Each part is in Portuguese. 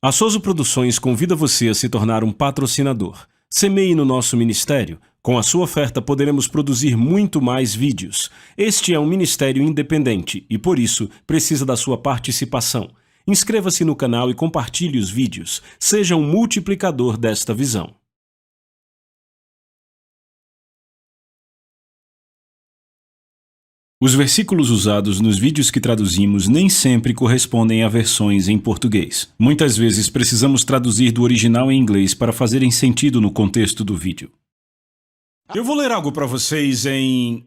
A Souza Produções convida você a se tornar um patrocinador. Semeie no nosso ministério. Com a sua oferta poderemos produzir muito mais vídeos. Este é um ministério independente e, por isso, precisa da sua participação. Inscreva-se no canal e compartilhe os vídeos. Seja um multiplicador desta visão. Os versículos usados nos vídeos que traduzimos nem sempre correspondem a versões em português. Muitas vezes precisamos traduzir do original em inglês para fazerem sentido no contexto do vídeo. Eu vou ler algo para vocês em...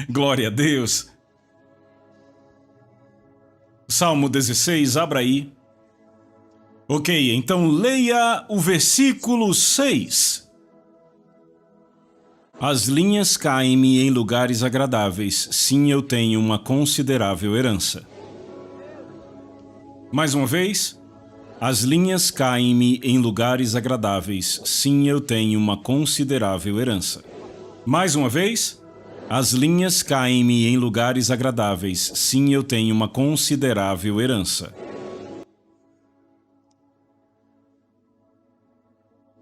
Glória a Deus! Salmo 16, abra aí. Ok, então leia o versículo 6. As linhas caem-me em lugares agradáveis, sim, eu tenho uma considerável herança. Mais uma vez. As linhas caem-me em lugares agradáveis, sim, eu tenho uma considerável herança. Mais uma vez. As linhas caem-me em lugares agradáveis, sim, eu tenho uma considerável herança.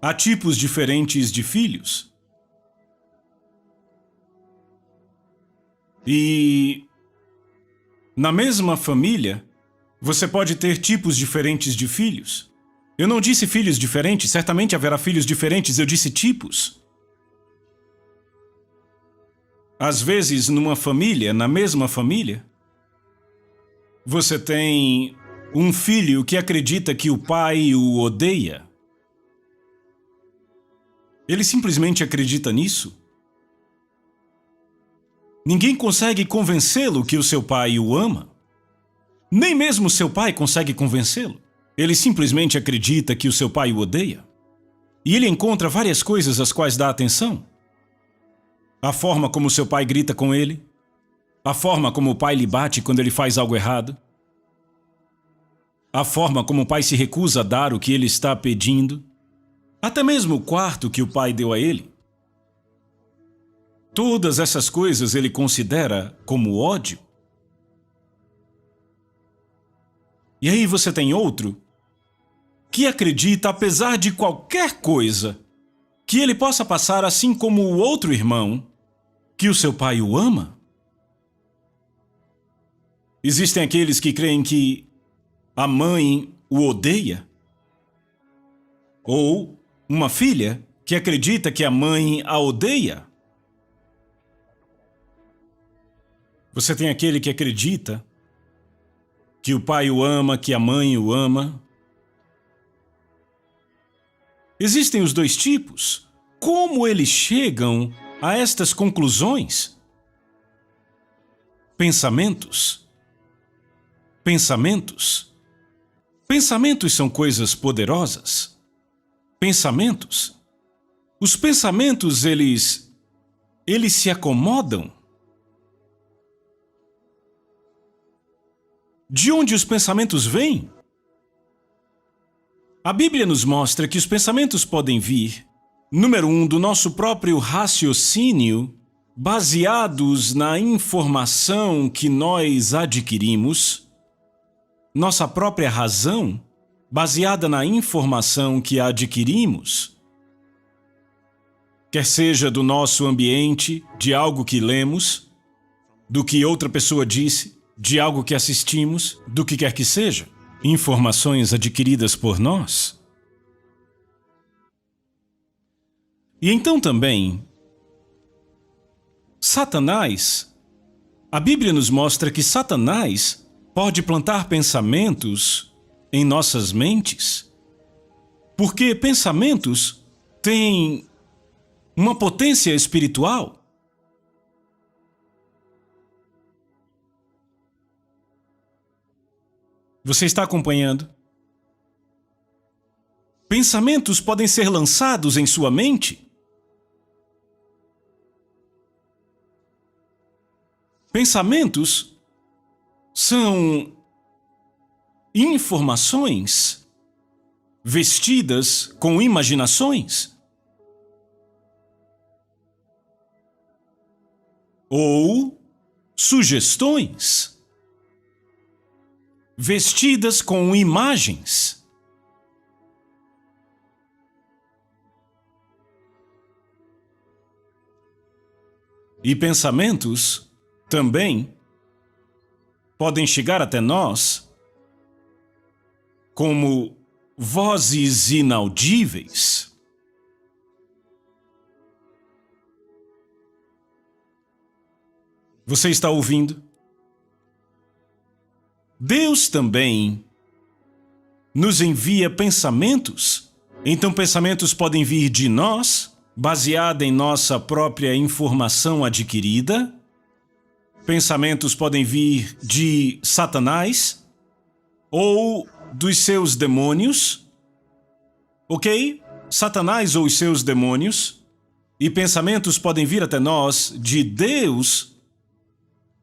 Há tipos diferentes de filhos. E na mesma família, você pode ter tipos diferentes de filhos. Eu não disse filhos diferentes, certamente haverá filhos diferentes, eu disse tipos. Às vezes, numa família, na mesma família, você tem um filho que acredita que o pai o odeia. Ele simplesmente acredita nisso. Ninguém consegue convencê-lo que o seu pai o ama. Nem mesmo seu pai consegue convencê-lo. Ele simplesmente acredita que o seu pai o odeia. E ele encontra várias coisas às quais dá atenção. A forma como seu pai grita com ele. A forma como o pai lhe bate quando ele faz algo errado. A forma como o pai se recusa a dar o que ele está pedindo. Até mesmo o quarto que o pai deu a ele. Todas essas coisas ele considera como ódio. E aí você tem outro que acredita, apesar de qualquer coisa, que ele possa passar assim como o outro irmão, que o seu pai o ama. Existem aqueles que creem que a mãe o odeia. Ou uma filha que acredita que a mãe a odeia. Você tem aquele que acredita que o pai o ama, que a mãe o ama. Existem os dois tipos. Como eles chegam a estas conclusões? Pensamentos. Pensamentos. Pensamentos são coisas poderosas. Pensamentos. Os pensamentos, eles se acomodam. De onde os pensamentos vêm? A Bíblia nos mostra que os pensamentos podem vir, número 1, do nosso próprio raciocínio, baseados na informação que nós adquirimos, nossa própria razão, baseada na informação que adquirimos, quer seja do nosso ambiente, de algo que lemos, do que outra pessoa disse, de algo que assistimos, do que quer que seja, informações adquiridas por nós. E então também, Satanás, a Bíblia nos mostra que Satanás pode plantar pensamentos em nossas mentes, porque pensamentos têm uma potência espiritual. Você está acompanhando? Pensamentos podem ser lançados em sua mente. Pensamentos são informações vestidas com imaginações. Ou sugestões. vestidas com imagens. E pensamentos também podem chegar até nós como vozes inaudíveis. Você está ouvindo? Deus também nos envia pensamentos. Então, pensamentos podem vir de nós, baseado em nossa própria informação adquirida. Pensamentos podem vir de Satanás ou dos seus demônios. Ok? Satanás ou os seus demônios. E pensamentos podem vir até nós de Deus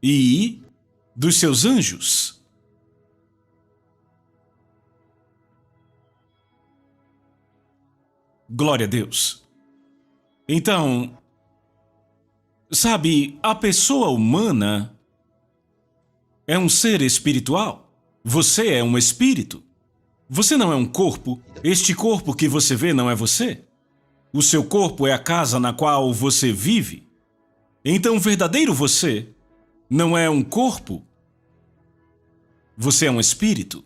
e dos seus anjos. Glória a Deus. Então, sabe, a pessoa humana é um ser espiritual. Você é um espírito. Você não é um corpo. Este corpo que você vê não é você. O seu corpo é a casa na qual você vive. Então, o verdadeiro você não é um corpo. Você é um espírito.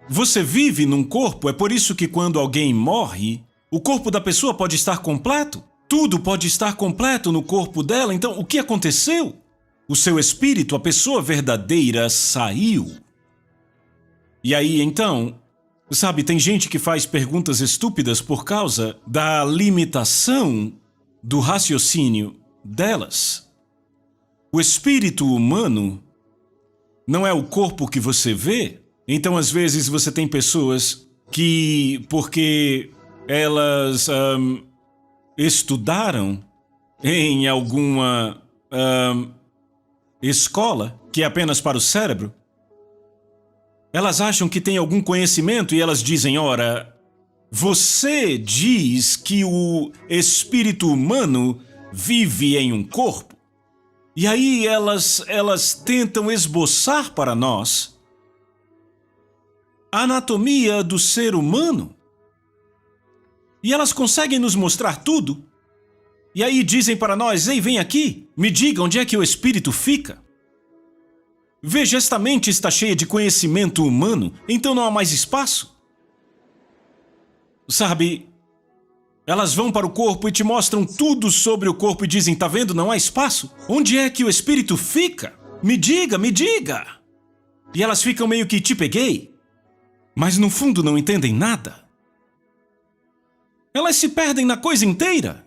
Você vive num corpo, é por isso que quando alguém morre, o corpo da pessoa pode estar completo. Tudo pode estar completo no corpo dela. Então, o que aconteceu? O seu espírito, a pessoa verdadeira, saiu. E aí, então, sabe, tem gente que faz perguntas estúpidas por causa da limitação do raciocínio delas. O espírito humano não é o corpo que você vê. Então, às vezes, você tem pessoas que, porque elas estudaram em alguma escola que é apenas para o cérebro, elas acham que tem algum conhecimento e elas dizem, ora, você diz que o espírito humano vive em um corpo. E aí elas tentam esboçar para nós a anatomia do ser humano. E elas conseguem nos mostrar tudo. E aí dizem para nós, ei, vem aqui, me diga onde é que o espírito fica. Veja, esta mente está cheia de conhecimento humano, então não há mais espaço. Sabe, elas vão para o corpo e te mostram tudo sobre o corpo e dizem, tá vendo, não há espaço? Onde é que o espírito fica? Me diga, me diga. E elas ficam meio que te peguei, mas no fundo não entendem nada. Elas se perdem na coisa inteira.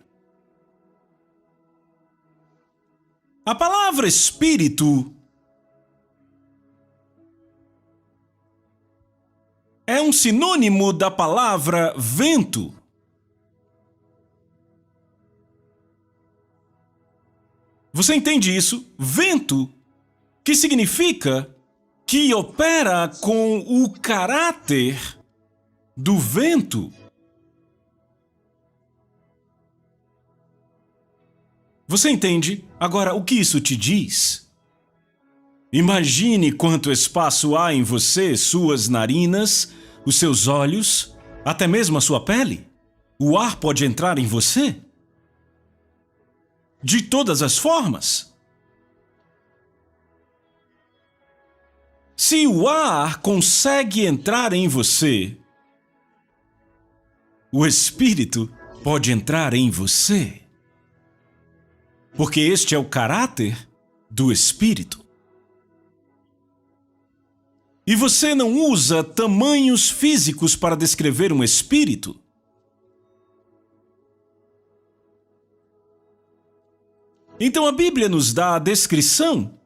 A palavra espírito é um sinônimo da palavra vento. Você entende isso? Vento, que significa que opera com o caráter do vento. Você entende? Agora, o que isso te diz? Imagine quanto espaço há em você, suas narinas, os seus olhos, até mesmo a sua pele. O ar pode entrar em você? De todas as formas. Se o ar consegue entrar em você, o espírito pode entrar em você. Porque este é o caráter do espírito. E você não usa tamanhos físicos para descrever um espírito. Então a Bíblia nos dá a descrição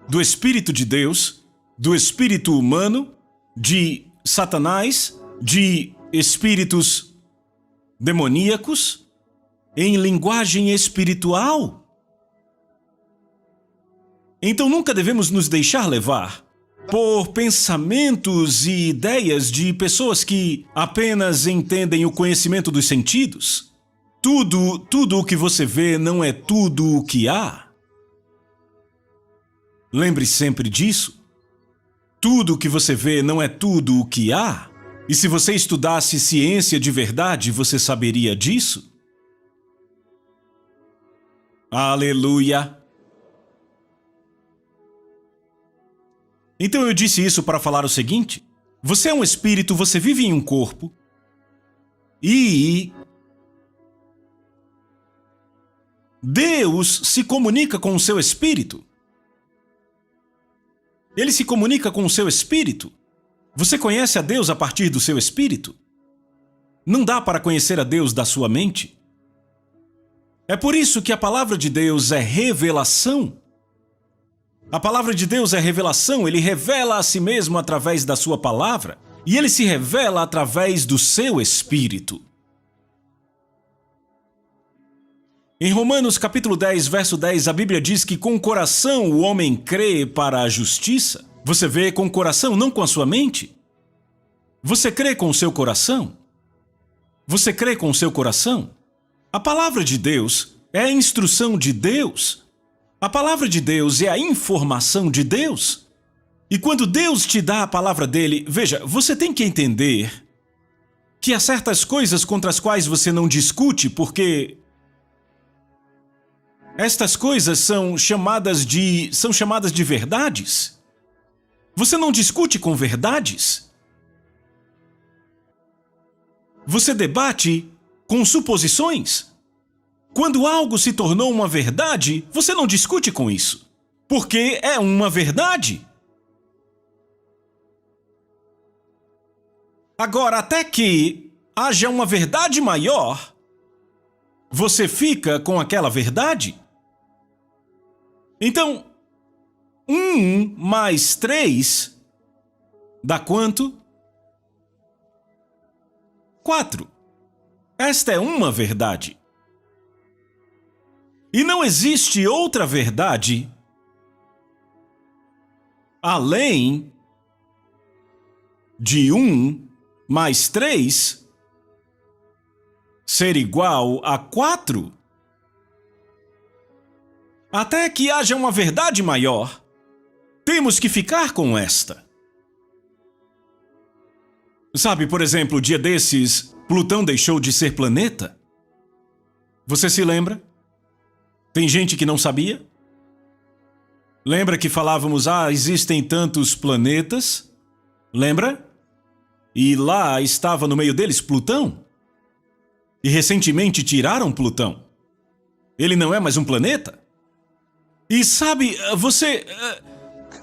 do Espírito de Deus, do espírito humano, de Satanás, de espíritos demoníacos, em linguagem espiritual. Então nunca devemos nos deixar levar por pensamentos e ideias de pessoas que apenas entendem o conhecimento dos sentidos. Tudo o que você vê não é tudo o que há. Lembre sempre disso. Tudo o que você vê não é tudo o que há. E se você estudasse ciência de verdade, você saberia disso? Aleluia! Então eu disse isso para falar o seguinte: você é um espírito, você vive em um corpo, e Deus se comunica com o seu espírito. Ele se comunica com o seu espírito. Você conhece a Deus a partir do seu espírito? Não dá para conhecer a Deus da sua mente. É por isso que a palavra de Deus é revelação. A palavra de Deus é revelação, ele revela a si mesmo através da sua palavra, e ele se revela através do seu espírito. Em Romanos capítulo 10, verso 10, a Bíblia diz que com o coração o homem crê para a justiça. Você vê com o coração, não com a sua mente. Você crê com o seu coração? Você crê com o seu coração? A palavra de Deus é a instrução de Deus. A palavra de Deus é a informação de Deus. E quando Deus te dá a palavra dele, veja, você tem que entender que há certas coisas contra as quais você não discute, porque estas coisas são chamadas de verdades. Você não discute com verdades. Você debate com suposições. Quando algo se tornou uma verdade, você não discute com isso, porque é uma verdade. Agora, até que haja uma verdade maior, você fica com aquela verdade. Então, 1 mais 3 dá quanto? 4. Esta é uma verdade. E não existe outra verdade além de 1 mais 3 ser igual a 4. Até que haja uma verdade maior, temos que ficar com esta. Sabe, por exemplo, dia desses, Plutão deixou de ser planeta? Você se lembra? Tem gente que não sabia? Lembra que falávamos, existem tantos planetas? Lembra? E lá estava no meio deles Plutão. E recentemente tiraram Plutão. Ele não é mais um planeta? E sabe,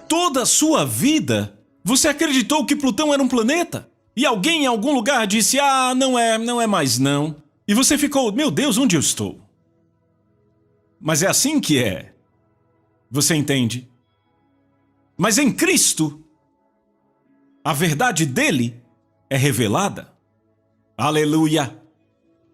toda a sua vida, você acreditou que Plutão era um planeta? E alguém em algum lugar disse, não é mais não. E você ficou, meu Deus, onde eu estou? Mas é assim que é. Você entende? Mas em Cristo, a verdade dele é revelada. Aleluia!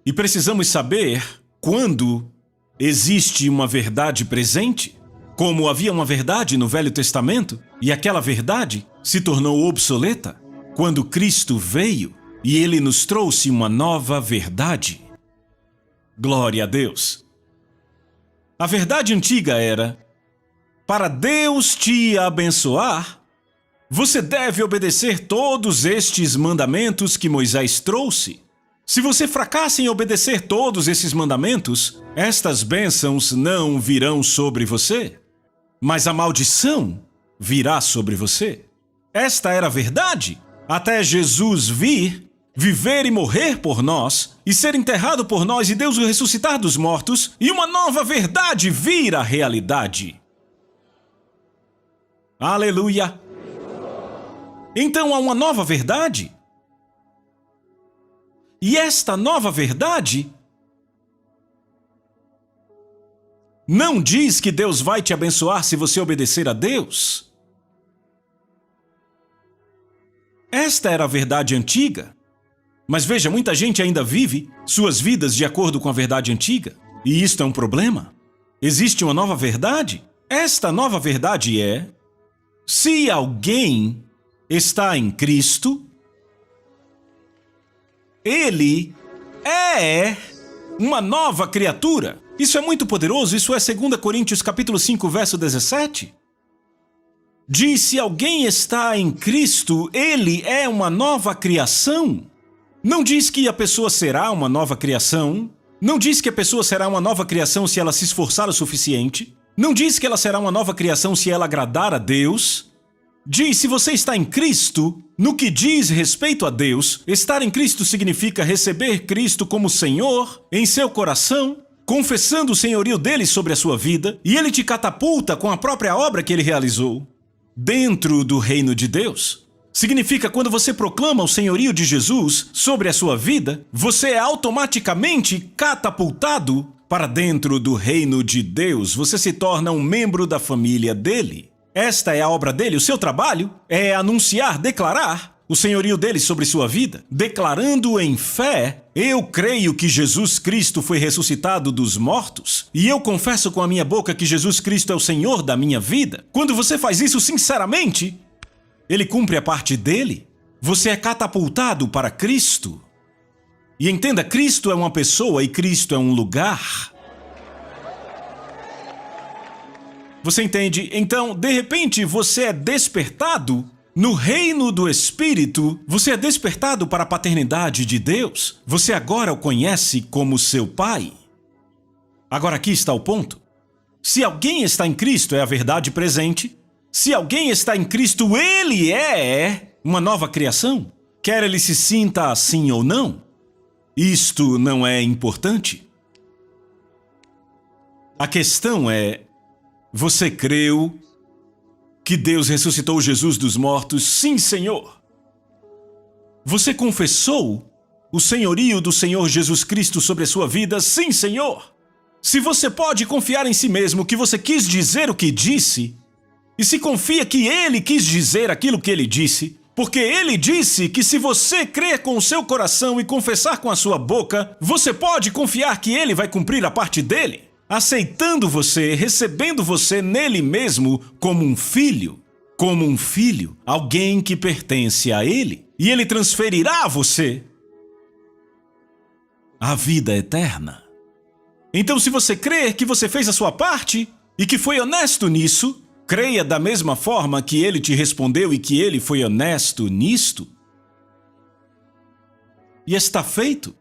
E precisamos saber quando existe uma verdade presente, como havia uma verdade no Velho Testamento, e aquela verdade se tornou obsoleta quando Cristo veio e ele nos trouxe uma nova verdade. Glória a Deus! A verdade antiga era: para Deus te abençoar, você deve obedecer todos estes mandamentos que Moisés trouxe. Se você fracassa em obedecer todos esses mandamentos, estas bênçãos não virão sobre você, mas a maldição virá sobre você. Esta era a verdade, até Jesus vir, viver e morrer por nós, e ser enterrado por nós e Deus o ressuscitar dos mortos, e uma nova verdade vir à realidade. Aleluia! Então há uma nova verdade. E esta nova verdade não diz que Deus vai te abençoar se você obedecer a Deus. Esta era a verdade antiga. Mas veja, muita gente ainda vive suas vidas de acordo com a verdade antiga. E isto é um problema. Existe uma nova verdade. Esta nova verdade é: se alguém está em Cristo, ele é uma nova criatura. Isso é muito poderoso, isso é 2 Coríntios capítulo 5, verso 17. diz: se alguém está em Cristo, ele é uma nova criação. Não diz que a pessoa será uma nova criação. Não diz que a pessoa será uma nova criação se ela se esforçar o suficiente. Não diz que ela será uma nova criação se ela agradar a Deus. Diz: se você está em Cristo, no que diz respeito a Deus, estar em Cristo significa receber Cristo como Senhor em seu coração, confessando o senhorio dele sobre a sua vida, e ele te catapulta com a própria obra que ele realizou dentro do reino de Deus. Significa, quando você proclama o senhorio de Jesus sobre a sua vida, você é automaticamente catapultado para dentro do reino de Deus. Você se torna um membro da família dele. Esta é a obra dele. O seu trabalho é anunciar, declarar o senhorio dele sobre sua vida, declarando em fé: eu creio que Jesus Cristo foi ressuscitado dos mortos, e eu confesso com a minha boca que Jesus Cristo é o Senhor da minha vida. Quando você faz isso sinceramente, ele cumpre a parte dele. Você é catapultado para Cristo. E entenda, Cristo é uma pessoa e Cristo é um lugar. Você entende? Então, de repente, você é despertado no reino do Espírito. Você é despertado para a paternidade de Deus. Você agora o conhece como seu Pai. Agora aqui está o ponto. Se alguém está em Cristo, é a verdade presente. Se alguém está em Cristo, ele é uma nova criação. Quer ele se sinta assim ou não, isto não é importante. A questão é: você creu que Deus ressuscitou Jesus dos mortos? Sim, Senhor. Você confessou o senhorio do Senhor Jesus Cristo sobre a sua vida? Sim, Senhor. Se você pode confiar em si mesmo que você quis dizer o que disse, e se confia que ele quis dizer aquilo que ele disse, porque ele disse que se você crer com o seu coração e confessar com a sua boca, você pode confiar que ele vai cumprir a parte dele, aceitando você, recebendo você nele mesmo como um filho, alguém que pertence a ele, e ele transferirá a você a vida eterna. Então, se você crer que você fez a sua parte e que foi honesto nisso, creia da mesma forma que ele te respondeu e que ele foi honesto nisto. E está feito.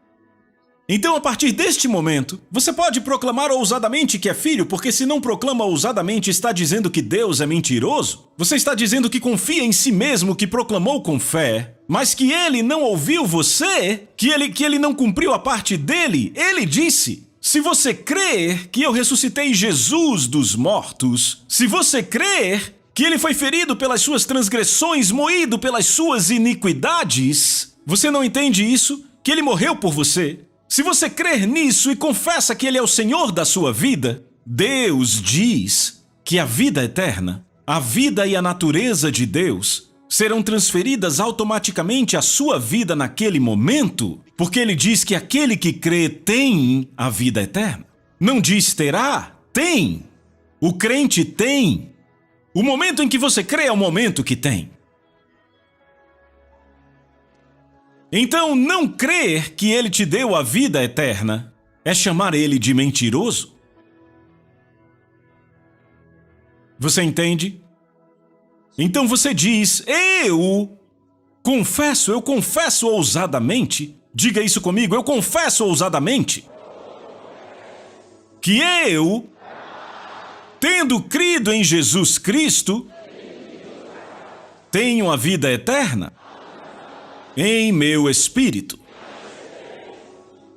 Então, a partir deste momento, você pode proclamar ousadamente que é filho, porque se não proclama ousadamente, está dizendo que Deus é mentiroso. Você está dizendo que confia em si mesmo, que proclamou com fé, mas que ele não ouviu você, que ele não cumpriu a parte dele. Ele disse: se você crer que eu ressuscitei Jesus dos mortos, se você crer que ele foi ferido pelas suas transgressões, moído pelas suas iniquidades, você não entende isso? Que ele morreu por você? Se você crer nisso e confessa que ele é o Senhor da sua vida, Deus diz que a vida eterna, a vida e a natureza de Deus serão transferidas automaticamente à sua vida naquele momento, porque ele diz que aquele que crê tem a vida eterna. Não diz terá, tem. O crente tem. O momento em que você crê é o momento que tem. Então, não crer que ele te deu a vida eterna é chamar ele de mentiroso. Você entende? Então você diz: eu confesso ousadamente. Diga isso comigo: eu confesso ousadamente que eu, tendo crido em Jesus Cristo, tenho a vida eterna em meu espírito.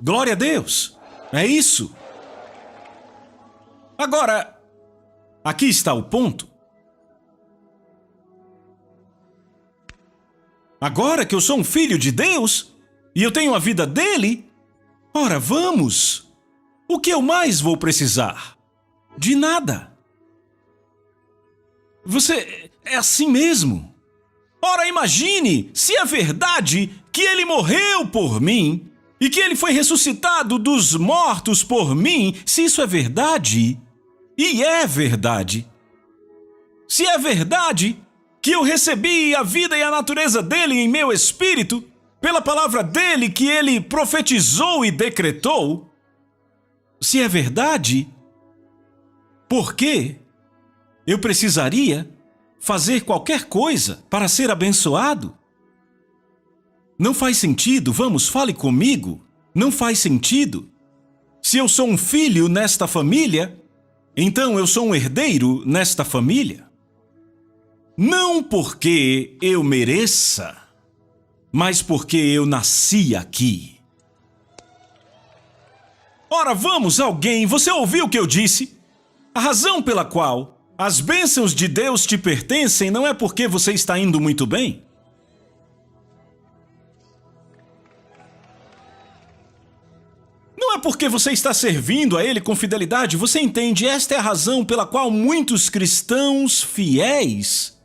Glória a Deus. É isso. Agora, aqui está o ponto. Agora que eu sou um filho de Deus e eu tenho a vida dele, ora, vamos. O que eu mais vou precisar? De nada. Você é assim mesmo. Ora, imagine se é verdade que ele morreu por mim e que ele foi ressuscitado dos mortos por mim. Se isso é verdade, e é verdade. Se é verdade que eu recebi a vida e a natureza dele em meu espírito, pela palavra dele que ele profetizou e decretou, se é verdade, por que eu precisaria fazer qualquer coisa para ser abençoado? Não faz sentido, vamos, fale comigo. Não faz sentido. Se eu sou um filho nesta família, então eu sou um herdeiro nesta família. Não porque eu mereça, mas porque eu nasci aqui. Ora, vamos, alguém, você ouviu o que eu disse? A razão pela qual as bênçãos de Deus te pertencem não é porque você está indo muito bem. Não é porque você está servindo a Ele com fidelidade. Você entende? Esta é a razão pela qual muitos cristãos fiéis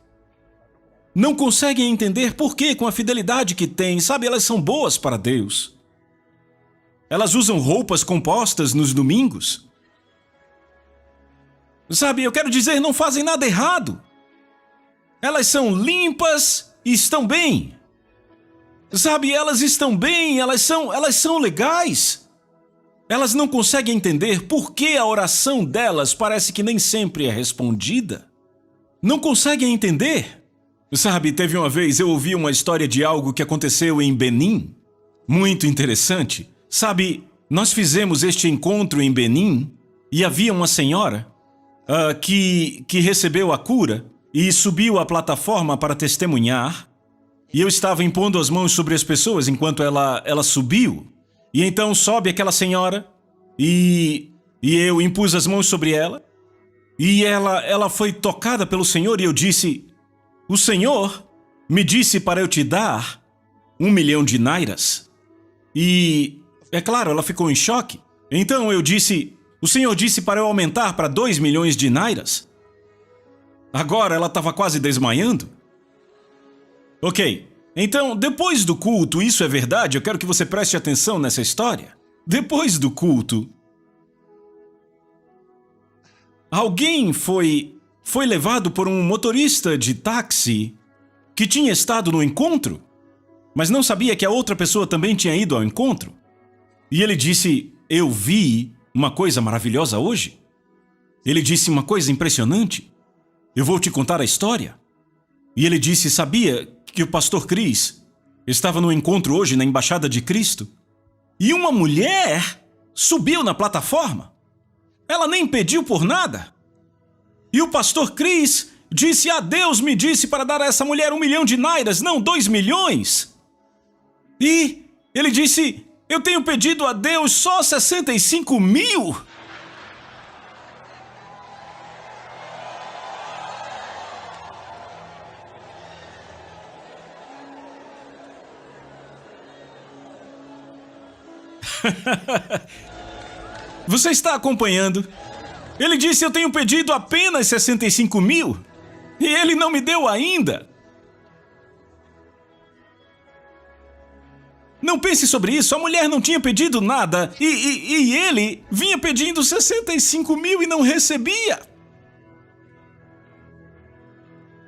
não conseguem entender por que, com a fidelidade que têm, sabe, elas são boas para Deus. Elas usam roupas compostas nos domingos. Sabe, eu quero dizer, não fazem nada errado. Elas são limpas e estão bem. Sabe, elas estão bem, elas são legais. Elas não conseguem entender por que a oração delas parece que nem sempre é respondida. Não conseguem entender. Sabe, teve uma vez eu ouvi uma história de algo que aconteceu em Benin. Muito interessante. Sabe, nós fizemos este encontro em Benin e havia uma senhora que recebeu a cura e subiu à plataforma para testemunhar. E eu estava impondo as mãos sobre as pessoas enquanto ela subiu. E então sobe aquela senhora e eu impus as mãos sobre ela. E ela foi tocada pelo Senhor e eu disse: o Senhor me disse para eu te dar 1 milhão de nairas. E, é claro, ela ficou em choque. Então eu disse: o Senhor disse para eu aumentar para 2 milhões de nairas. Agora ela estava quase desmaiando. Ok, então depois do culto, isso é verdade, eu quero que você preste atenção nessa história. Depois do culto, alguém foi levado por um motorista de táxi que tinha estado no encontro, mas não sabia que a outra pessoa também tinha ido ao encontro. E ele disse: eu vi uma coisa maravilhosa hoje. Ele disse uma coisa impressionante. Eu vou te contar a história. E ele disse: sabia que o pastor Chris estava no encontro hoje na Embaixada de Cristo? E uma mulher subiu na plataforma. Ela nem pediu por nada. E o pastor Chris disse: Deus me disse para dar a essa mulher 1 milhão de nairas, não 2 milhões. E ele disse: eu tenho pedido a Deus só 65 mil. Você está acompanhando? Ele disse: eu tenho pedido apenas 65 mil. E ele não me deu ainda. Não pense sobre isso, a mulher não tinha pedido nada e ele vinha pedindo 65 mil e não recebia.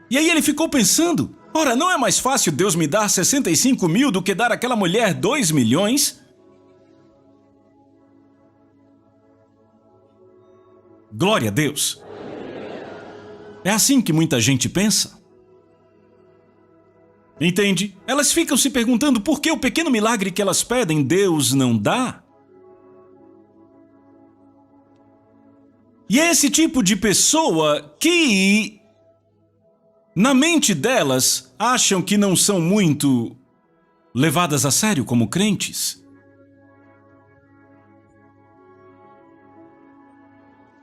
E aí ele ficou pensando: ora, não é mais fácil Deus me dar 65 mil do que dar àquela mulher 2 milhões? Glória a Deus. É assim que muita gente pensa. Entende? Elas ficam se perguntando por que o pequeno milagre que elas pedem Deus não dá. E é esse tipo de pessoa que, na mente delas, acham que não são muito levadas a sério como crentes.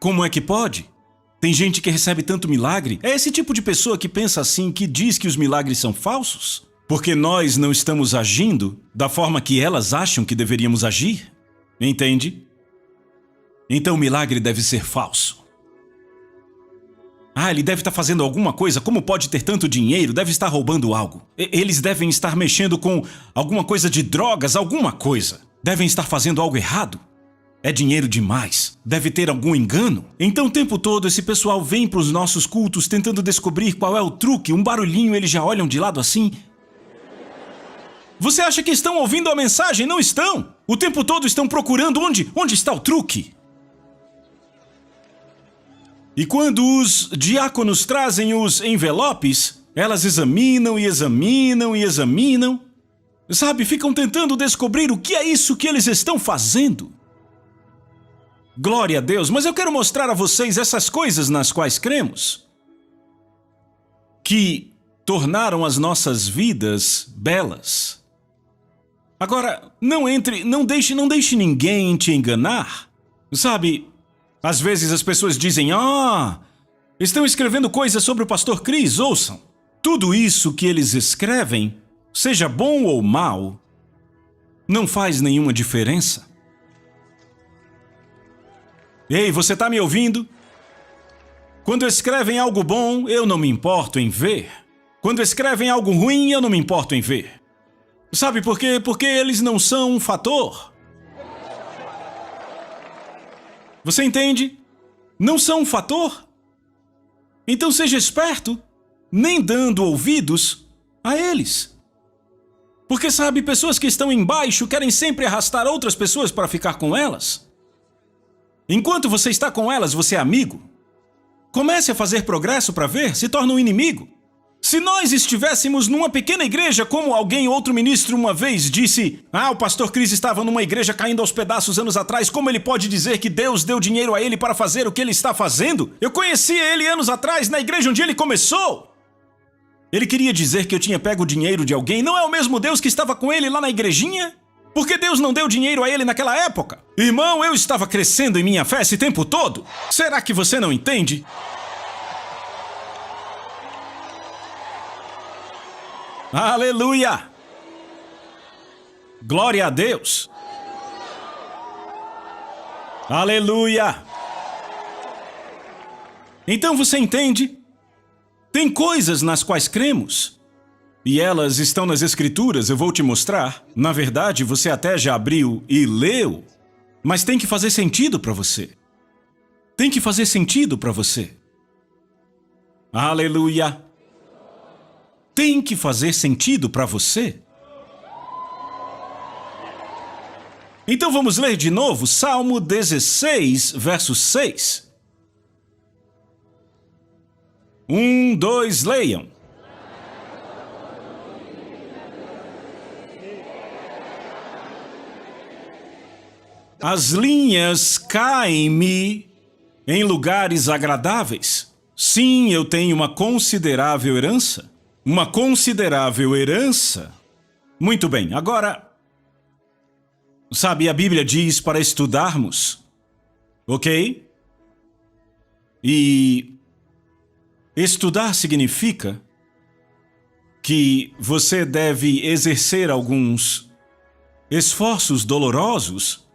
Como é que pode? Tem gente que recebe tanto milagre. É esse tipo de pessoa que pensa assim, que diz que os milagres são falsos? Porque nós não estamos agindo da forma que elas acham que deveríamos agir? Entende? Então o milagre deve ser falso. Ele deve estar fazendo alguma coisa. Como pode ter tanto dinheiro? Deve estar roubando algo. Eles devem estar mexendo com alguma coisa de drogas, alguma coisa. Devem estar fazendo algo errado. É dinheiro demais. Deve ter algum engano. Então o tempo todo esse pessoal vem para os nossos cultos tentando descobrir qual é o truque. Um barulhinho, eles já olham de lado assim. Você acha que estão ouvindo a mensagem? Não estão. O tempo todo estão procurando onde está o truque. E quando os diáconos trazem os envelopes, elas examinam e examinam e examinam. Sabe, ficam tentando descobrir o que é isso que eles estão fazendo. Glória a Deus, mas eu quero mostrar a vocês essas coisas nas quais cremos, que tornaram as nossas vidas belas. Agora, não deixe ninguém te enganar. Sabe, às vezes as pessoas dizem, estão escrevendo coisas sobre o pastor Chris, ouçam. Tudo isso que eles escrevem, seja bom ou mal, não faz nenhuma diferença. Ei, você está me ouvindo? Quando escrevem algo bom, eu não me importo em ver. Quando escrevem algo ruim, eu não me importo em ver. Sabe por quê? Porque eles não são um fator. Você entende? Não são um fator. Então seja esperto, nem dando ouvidos a eles. Porque, sabe, pessoas que estão embaixo querem sempre arrastar outras pessoas para ficar com elas. Enquanto você está com elas, você é amigo. Comece a fazer progresso para ver, se torna um inimigo. Se nós estivéssemos numa pequena igreja, como outro ministro uma vez disse, o pastor Chris estava numa igreja caindo aos pedaços anos atrás, como ele pode dizer que Deus deu dinheiro a ele para fazer o que ele está fazendo? Eu conhecia ele anos atrás na igreja onde ele começou. Ele queria dizer que eu tinha pego o dinheiro de alguém. Não é o mesmo Deus que estava com ele lá na igrejinha? Por que Deus não deu dinheiro a ele naquela época? Irmão, eu estava crescendo em minha fé esse tempo todo. Será que você não entende? Aleluia! Glória a Deus! Aleluia! Então você entende? Tem coisas nas quais cremos. E elas estão nas Escrituras, eu vou te mostrar. Na verdade, você até já abriu e leu, mas tem que fazer sentido para você. Tem que fazer sentido para você. Aleluia! Tem que fazer sentido para você. Então vamos ler de novo Salmo 16, verso 6. 1, 2, leiam. As linhas caem-me em lugares agradáveis. Sim, eu tenho uma considerável herança. Uma considerável herança? Muito bem, agora, sabe, a Bíblia diz para estudarmos, ok? E estudar significa que você deve exercer alguns esforços dolorosos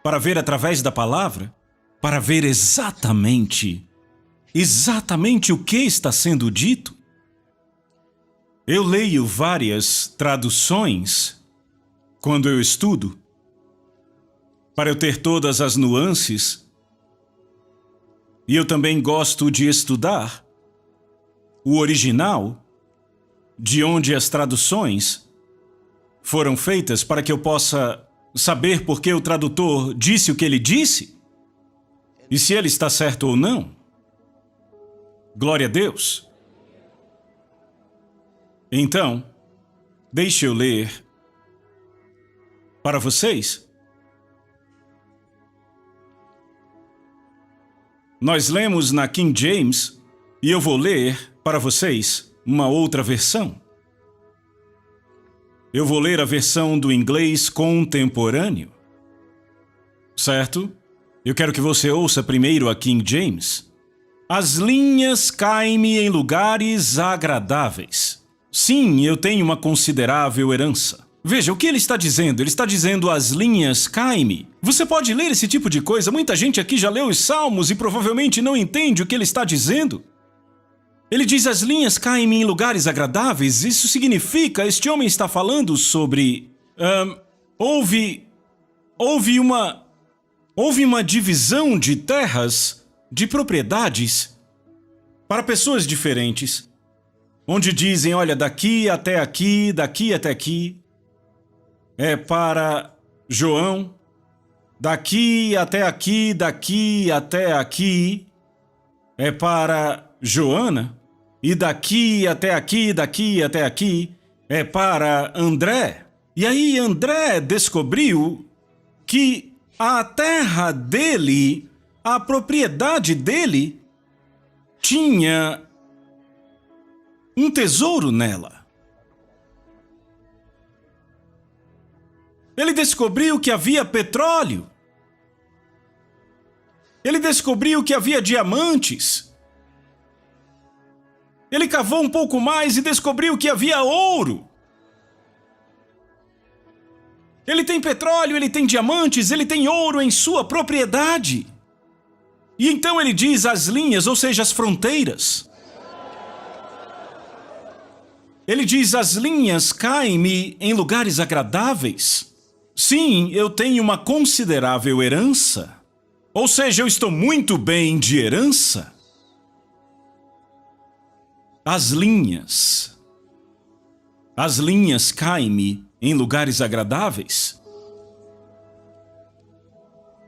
para ver através da palavra, para ver exatamente o que está sendo dito. Eu leio várias traduções quando eu estudo, para eu ter todas as nuances, e eu também gosto de estudar o original, de onde as traduções foram feitas, para que eu possa saber por que o tradutor disse o que ele disse, e se ele está certo ou não. Glória a Deus. Então, deixe eu ler para vocês. Nós lemos na King James e eu vou ler para vocês uma outra versão. Eu vou ler a versão do inglês contemporâneo. Certo? Eu quero que você ouça primeiro a King James. As linhas caem-me em lugares agradáveis. Sim, eu tenho uma considerável herança. Veja, o que ele está dizendo? Ele está dizendo as linhas caem-me. Você pode ler esse tipo de coisa? Muita gente aqui já leu os Salmos e provavelmente não entende o que ele está dizendo. Ele diz as linhas caem-me em lugares agradáveis. Isso significa, este homem está falando sobre... Houve uma divisão de terras, de propriedades, para pessoas diferentes, onde dizem, olha, daqui até aqui, daqui até aqui, é para João, Daqui até aqui é para Joana. E daqui até aqui é para André. E aí André descobriu que a terra dele, a propriedade dele, tinha um tesouro nela. Ele descobriu que havia petróleo. Ele descobriu que havia diamantes. Ele cavou um pouco mais e descobriu que havia ouro. Ele tem petróleo, ele tem diamantes, ele tem ouro em sua propriedade. E então ele diz as linhas, ou seja, as fronteiras. Ele diz: as linhas caem-me em lugares agradáveis. Sim, eu tenho uma considerável herança. Ou seja, eu estou muito bem de herança. As linhas caem-me em lugares agradáveis.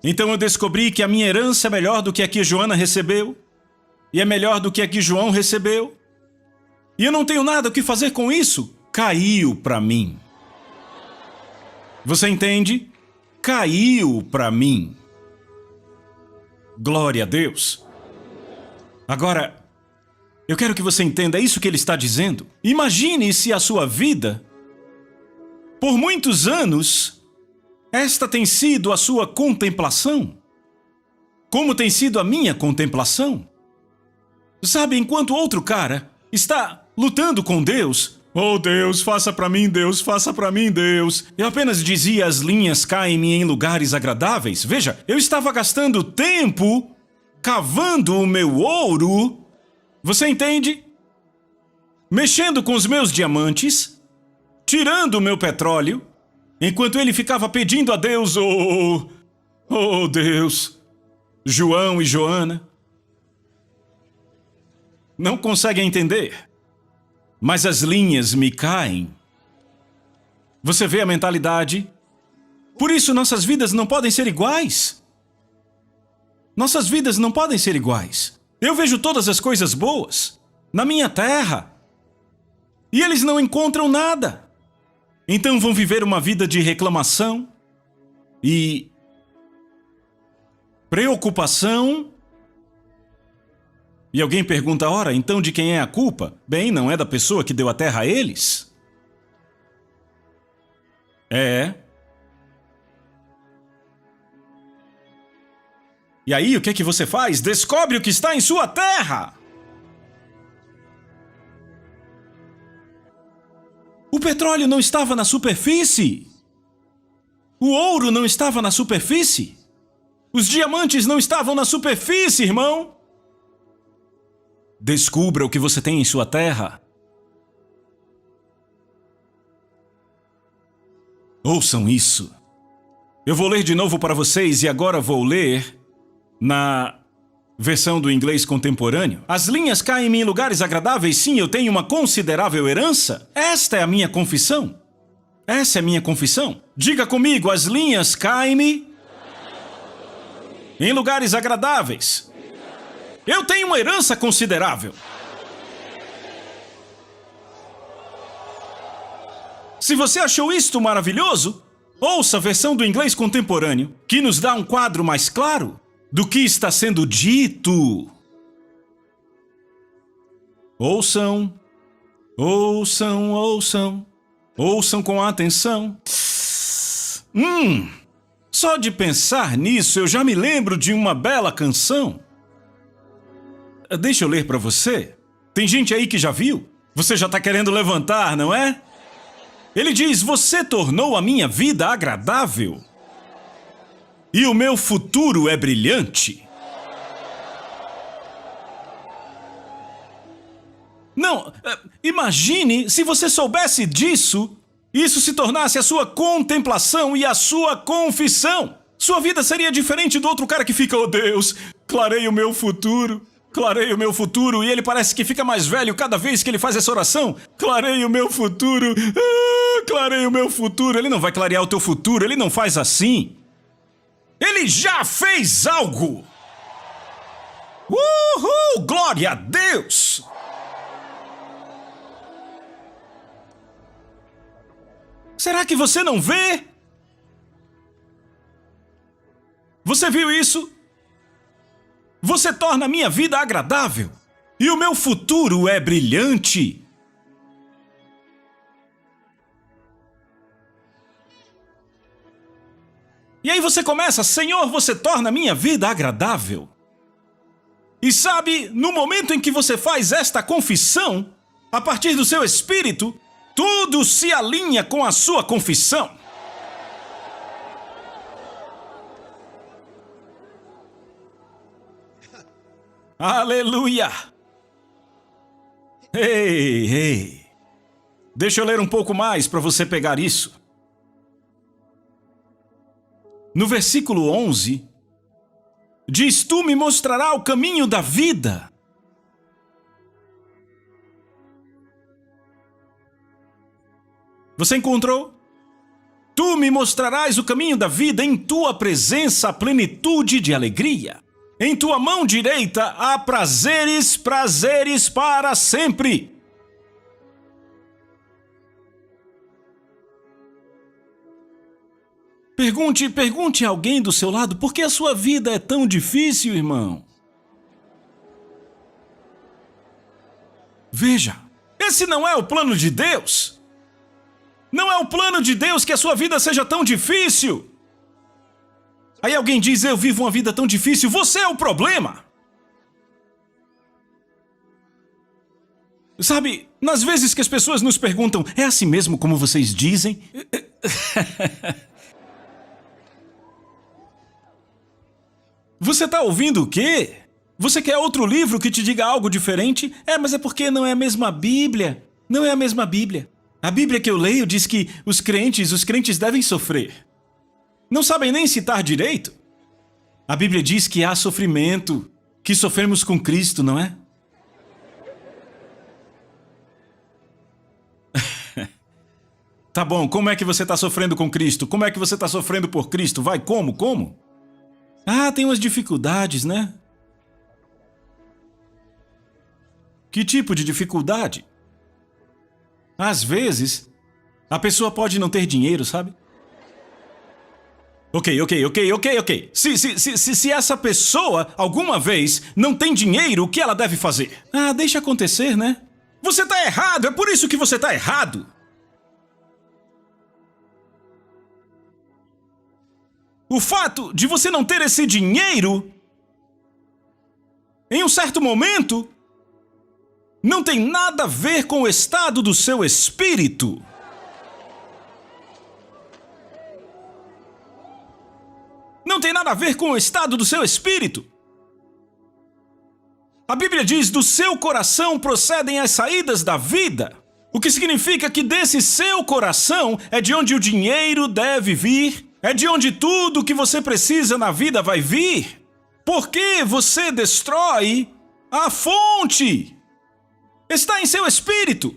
Então eu descobri que a minha herança é melhor do que a que Joana recebeu, e é melhor do que a que João recebeu. E eu não tenho nada o que fazer com isso. Caiu para mim. Você entende? Caiu para mim. Glória a Deus. Agora, eu quero que você entenda isso que ele está dizendo. Imagine se a sua vida, por muitos anos, esta tem sido a sua contemplação. Como tem sido a minha contemplação. Sabe, enquanto outro cara está lutando com Deus. Oh Deus, faça para mim, Deus, faça para mim, Deus. Eu apenas dizia: as linhas caem-me em lugares agradáveis. Veja, eu estava gastando tempo cavando o meu ouro. Você entende? Mexendo com os meus diamantes, tirando o meu petróleo, enquanto ele ficava pedindo a Deus: oh Deus. João e Joana não conseguem entender. Mas as linhas me caem. Você vê a mentalidade? Por isso nossas vidas não podem ser iguais. Nossas vidas não podem ser iguais. Eu vejo todas as coisas boas na minha terra. E eles não encontram nada. Então vão viver uma vida de reclamação e preocupação. E alguém pergunta: ora, então de quem é a culpa? Bem, não é da pessoa que deu a terra a eles? É. E aí, o que é que você faz? Descobre o que está em sua terra! O petróleo não estava na superfície. O ouro não estava na superfície. Os diamantes não estavam na superfície, irmão. Descubra o que você tem em sua terra. Ouçam isso. Eu vou ler de novo para vocês e agora vou ler na versão do inglês contemporâneo. As linhas caem-me em lugares agradáveis, sim, eu tenho uma considerável herança. Esta é a minha confissão. Essa é a minha confissão. Diga comigo: as linhas caem-me em lugares agradáveis. Eu tenho uma herança considerável. Se você achou isto maravilhoso, ouça a versão do inglês contemporâneo, que nos dá um quadro mais claro do que está sendo dito. Ouçam, ouçam, ouçam, ouçam com atenção. Só de pensar nisso eu já me lembro de uma bela canção. Deixa eu ler para você. Tem gente aí que já viu? Você já está querendo levantar, não é? Ele diz: você tornou a minha vida agradável e o meu futuro é brilhante. Não, imagine se você soubesse disso, isso se tornasse a sua contemplação e a sua confissão. Sua vida seria diferente do outro cara que fica: oh Deus, clarei o meu futuro. Clarei o meu futuro, e ele parece que fica mais velho cada vez que ele faz essa oração. Clarei o meu futuro, clarei o meu futuro. Ele não vai clarear o teu futuro, ele não faz assim. Ele já fez algo! Uhul! Glória a Deus! Será que você não vê? Você viu isso? Você torna a minha vida agradável. E o meu futuro é brilhante. E aí você começa, Senhor, você torna a minha vida agradável. E sabe, no momento em que você faz esta confissão, a partir do seu espírito, tudo se alinha com a sua confissão. Aleluia! Ei! Deixa eu ler um pouco mais para você pegar isso. No versículo 11, diz, tu me mostrarás o caminho da vida. Você encontrou? Tu me mostrarás o caminho da vida, em tua presença a plenitude de alegria. Em tua mão direita há prazeres para sempre. Pergunte a alguém do seu lado, por que a sua vida é tão difícil, irmão? Veja, esse não é o plano de Deus. Não é o plano de Deus que a sua vida seja tão difícil. Aí alguém diz, eu vivo uma vida tão difícil, você é o problema. Sabe, nas vezes que as pessoas nos perguntam, é assim mesmo como vocês dizem? Você tá ouvindo o quê? Você quer outro livro que te diga algo diferente? Mas é porque não é a mesma Bíblia. Não é a mesma Bíblia. A Bíblia que eu leio diz que os crentes devem sofrer. Não sabem nem citar direito? A Bíblia diz que há sofrimento, que sofremos com Cristo, não é? Tá bom, como é que você está sofrendo com Cristo? Como é que você está sofrendo por Cristo? Vai, como? Tem umas dificuldades, né? Que tipo de dificuldade? Às vezes, a pessoa pode não ter dinheiro, sabe? Ok. Se essa pessoa, alguma vez, não tem dinheiro, o que ela deve fazer? Deixa acontecer, né? Você tá errado, é por isso que você tá errado. O fato de você não ter esse dinheiro, em um certo momento, não tem nada a ver com o estado do seu espírito. Não tem nada a ver com o estado do seu espírito. A Bíblia diz, do seu coração procedem as saídas da vida. O que significa que desse seu coração é de onde o dinheiro deve vir. É de onde tudo o que você precisa na vida vai vir. Porque você destrói a fonte. Está em seu espírito.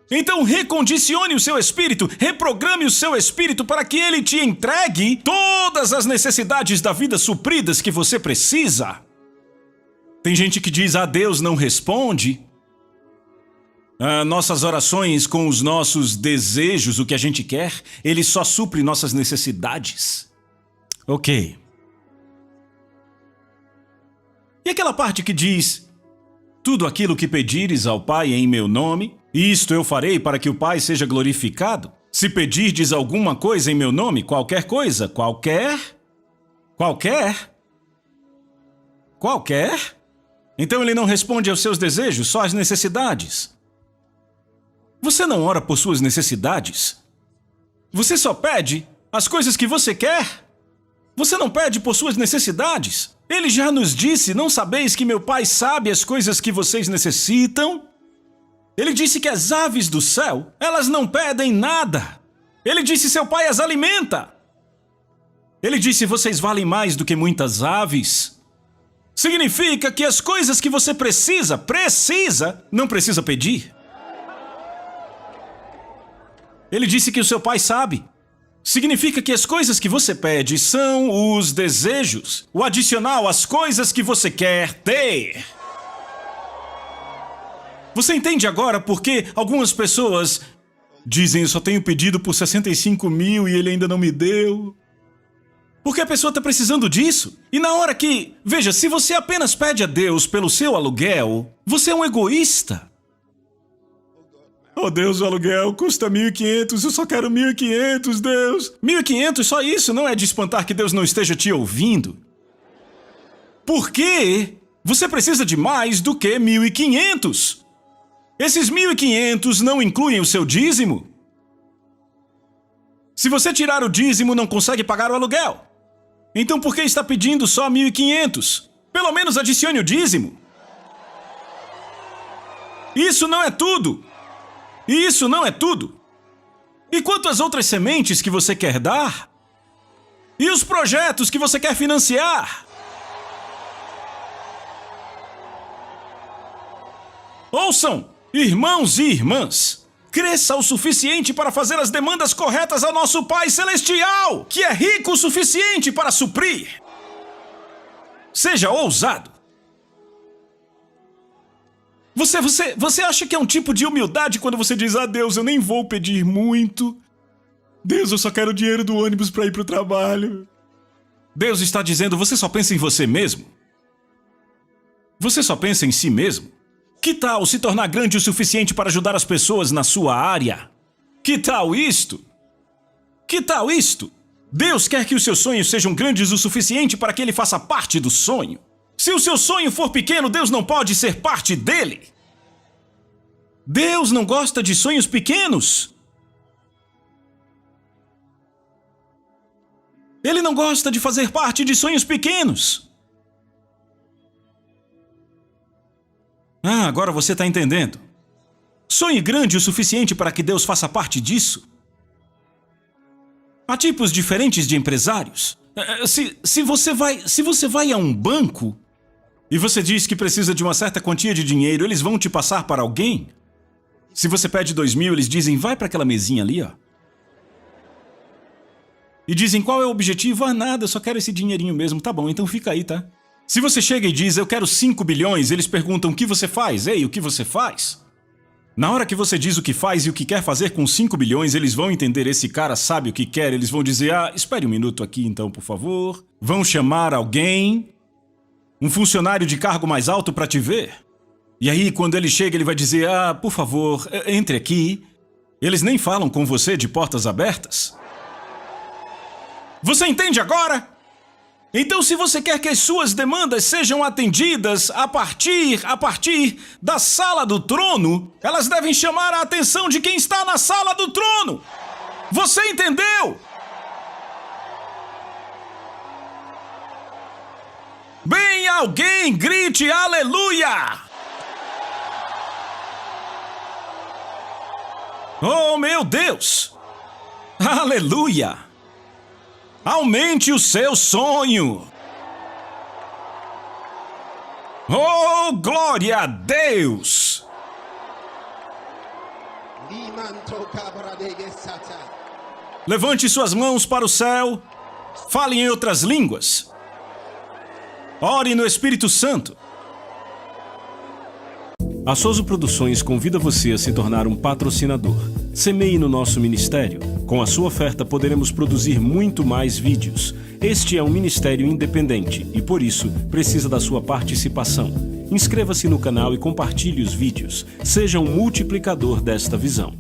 Então recondicione o seu espírito, reprograme o seu espírito para que ele te entregue todas as necessidades da vida supridas que você precisa. Tem gente que diz, Deus não responde. Nossas orações com os nossos desejos, o que a gente quer, ele só supre nossas necessidades. Ok. E aquela parte que diz, tudo aquilo que pedires ao Pai em meu nome, isto eu farei para que o Pai seja glorificado. Se pedirdes alguma coisa em meu nome, qualquer coisa, qualquer? Então ele não responde aos seus desejos, só às necessidades. Você não ora por suas necessidades. Você só pede as coisas que você quer. Você não pede por suas necessidades. Ele já nos disse, não sabeis que meu Pai sabe as coisas que vocês necessitam? Ele disse que as aves do céu, elas não pedem nada. Ele disse, seu Pai as alimenta. Ele disse, vocês valem mais do que muitas aves. Significa que as coisas que você não precisa pedir. Ele disse que o seu Pai sabe. significa que as coisas que você pede são os desejos, o adicional às coisas que você quer ter. Você entende agora por que algumas pessoas dizem: eu só tenho pedido por 65 mil e ele ainda não me deu? Porque a pessoa está precisando disso. E na hora que... Veja, se você apenas pede a Deus pelo seu aluguel, você é um egoísta. Oh Deus, o aluguel custa 1.500, eu só quero 1.500, Deus. 1.500, só isso, não é de espantar que Deus não esteja te ouvindo. Por quê? Você precisa de mais do que 1.500. Esses 1.500 não incluem o seu dízimo. Se você tirar o dízimo, não consegue pagar o aluguel. Então por que está pedindo só 1.500? Pelo menos adicione o dízimo. Isso não é tudo. Isso não é tudo. E quanto às outras sementes que você quer dar? E os projetos que você quer financiar? Ouçam, irmãos e irmãs, cresça o suficiente para fazer as demandas corretas ao nosso Pai Celestial, que é rico o suficiente para suprir. Seja ousado. Você acha que é um tipo de humildade quando você diz: ah, Deus, eu nem vou pedir muito. Deus, eu só quero o dinheiro do ônibus para ir para o trabalho. Deus está dizendo: você só pensa em você mesmo? Você só pensa em si mesmo? Que tal se tornar grande o suficiente para ajudar as pessoas na sua área? Que tal isto? Que tal isto? Deus quer que os seus sonhos sejam grandes o suficiente para que ele faça parte do sonho. Se o seu sonho for pequeno, Deus não pode ser parte dele. Deus não gosta de sonhos pequenos. Ele não gosta de fazer parte de sonhos pequenos. Ah, agora você está entendendo. Sonhe grande o suficiente para que Deus faça parte disso. Há tipos diferentes de empresários. Se você vai a um banco e você diz que precisa de uma certa quantia de dinheiro, eles vão te passar para alguém. Se você pede 2.000, eles dizem: vai para aquela mesinha ali, ó. E dizem: qual é o objetivo? Ah, nada, eu só quero esse dinheirinho mesmo. Tá bom, então fica aí, tá? Se você chega e diz: eu quero 5 bilhões, eles perguntam: o que você faz? Ei, o que você faz? Na hora que você diz o que faz e o que quer fazer com 5 bilhões, eles vão entender: esse cara sabe o que quer. Eles vão dizer: ah, espere um minuto aqui então, por favor. Vão chamar alguém, um funcionário de cargo mais alto para te ver. E aí, quando ele chega, ele vai dizer: ah, por favor, entre aqui. Eles nem falam com você de portas abertas. Você entende agora? Então, se você quer que as suas demandas sejam atendidas a partir da sala do trono, elas devem chamar a atenção de quem está na sala do trono. Você entendeu? Bem, alguém grite aleluia! Oh, meu Deus! Aleluia! Aumente o seu sonho! Oh, glória a Deus! Levante suas mãos para o céu. Fale em outras línguas. Ore no Espírito Santo. A Soso Produções convida você a se tornar um patrocinador. Semeie no nosso ministério. Com a sua oferta poderemos produzir muito mais vídeos. Este é um ministério independente e, por isso, precisa da sua participação. Inscreva-se no canal e compartilhe os vídeos. Seja um multiplicador desta visão.